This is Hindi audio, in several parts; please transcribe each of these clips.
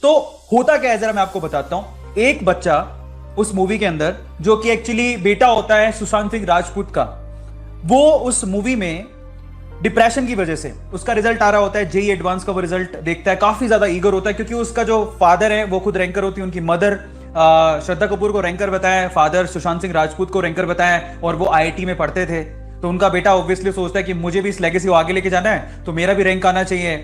तो होता क्या है जरा मैं आपको बताता हूं। एक बच्चा उस मूवी के अंदर, जो कि एक्चुअली बेटा होता है सुशांत सिंह राजपूत का, वो उस मूवी में डिप्रेशन की वजह से, उसका रिजल्ट आ रहा होता है जेई एडवांस का, वो रिजल्ट देखता है, काफी ज्यादा ईगर होता है क्योंकि उसका जो फादर है वो खुद रैंकर होती है, उनकी मदर श्रद्धा कपूर को रैंकर बताया, फादर सुशांत सिंह राजपूत को रैंकर बताया, और वो आईआईटी में पढ़ते थे। तो उनका बेटा ऑब्वियसली सोचता है कि मुझे भी इस लेगेसी को आगे लेके जाना है, तो मेरा भी रैंक आना चाहिए,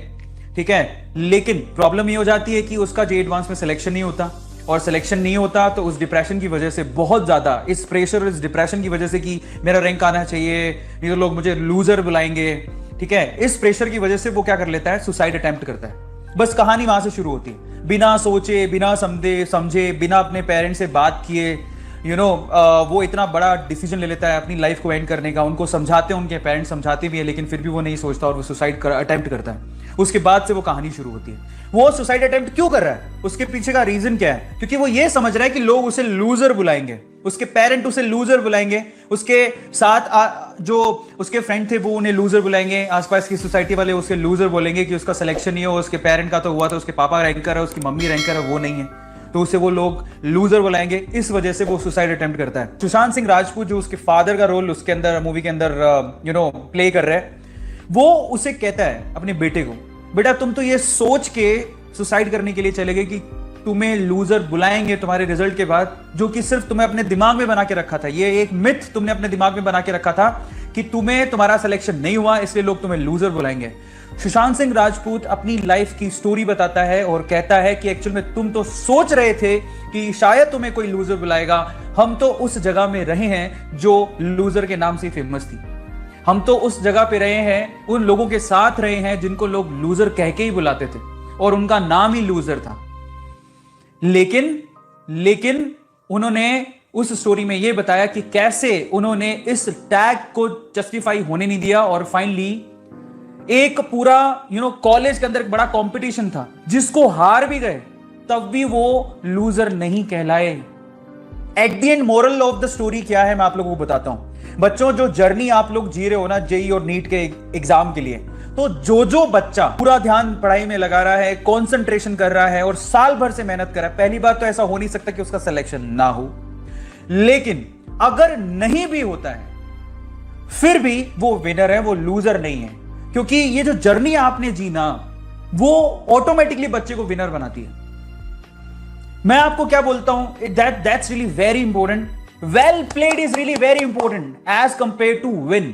ठीक है। लेकिन प्रॉब्लम ये हो जाती है कि उसका जेई एडवांस में सिलेक्शन नहीं होता, और सिलेक्शन नहीं होता तो उस डिप्रेशन की वजह से, बहुत ज्यादा इस प्रेशर और इस डिप्रेशन की वजह से कि मेरा रैंक आना चाहिए, नहीं तो लोग मुझे लूजर बुलाएंगे, ठीक है, इस प्रेशर की वजह से वो क्या कर लेता है, सुसाइड अटेम्प्ट करता है। बस कहानी वहां से शुरू होती है, बिना सोचे, बिना समझे, बिना अपने पेरेंट्स से बात किए, वो इतना बड़ा डिसीजन ले लेता है अपनी लाइफ को एंड करने का। उनको समझाते हैं, उनके पेरेंट्स समझाते भी है, लेकिन फिर भी वो नहीं सोचता और वो सुसाइड अटेम्प्ट करता है। उसके बाद से वो कहानी शुरू होती है। वो सुसाइड अटेम्प्ट क्यों कर रहा है, उसके पीछे का रीजन क्या है? क्योंकि वो ये समझ रहा है कि लोग उसे लूजर बुलाएंगे, उसके पेरेंट उसे लूजर बुलाएंगे, उसके साथ जो उसके फ्रेंड थे वो उन्हें लूजर बुलाएंगे, आसपास की सोसाइटी वाले उसे लूजर बोलेंगे कि उसका सिलेक्शन नहीं हो, उसके पेरेंट का तो हुआ था, उसके पापा रैंकर है, उसकी मम्मी रैंकर है, वो नहीं है, तो उसे वो लोग लूजर बुलाएंगे। इस वजह से वो सुसाइड अटेम्प्ट करता है। सुशांत सिंह राजपूत जो उसके फादर का रोल उसके अंदर, मूवी के अंदर प्ले कर रहा है, वो उसे कहता है अपने बेटे को, बेटा तुम तो ये सोच के सुसाइड करने के लिए चले गए कि तुम्हें लूजर बुलाएंगे तुम्हारे रिजल्ट के बाद, जो कि सिर्फ तुम्हें अपने दिमाग में बना के रखा था, ये एक मिथ तुमने अपने दिमाग में बना के रखा था कि तुम्हारा सिलेक्शन नहीं हुआ इसलिए लोग तुम्हें लूजर बुलाएंगे। सुशांत सिंह राजपूत अपनी लाइफ की स्टोरी बताता है और कहता है कि एक्चुअल में तुम तो सोच रहे थे कि शायद तुम्हें कोई लूजर बुलाएगा, हम तो उस जगह में रहे हैं जो लूजर के नाम से फेमस थी, हम तो उस जगह पे रहे हैं, उन लोगों के साथ रहे हैं जिनको लोग लूजर कह के ही बुलाते थे और उनका नाम ही लूजर था। लेकिन उन्होंने उस स्टोरी में यह बताया कि कैसे उन्होंने इस टैग को जस्टिफाई होने नहीं दिया, और फाइनली एक पूरा कॉलेज के अंदर एक बड़ा कंपटीशन था जिसको हार भी गए, तब भी वो लूजर नहीं कहलाए। At the end moral of the story क्या है मैं आप लोगों को बताता हूं। बच्चों, जो जर्नी आप लोग जी रहे हो ना जेई और नीट के एग्जाम के लिए, तो जो बच्चा पूरा ध्यान पढ़ाई में लगा रहा है, कंसंट्रेशन कर रहा है और साल भर से मेहनत कर रहा है, पहली बात तो ऐसा हो नहीं सकता कि उसका सिलेक्शन ना हो, लेकिन अगर नहीं भी होता है फिर भी वो विनर है, वो लूजर नहीं है, क्योंकि ये जो जर्नी आपने जी ना, वो ऑटोमेटिकली बच्चे को विनर बनाती है। मैं आपको क्या बोलता हूं, that's really very important. Well played is really very important as compare to win.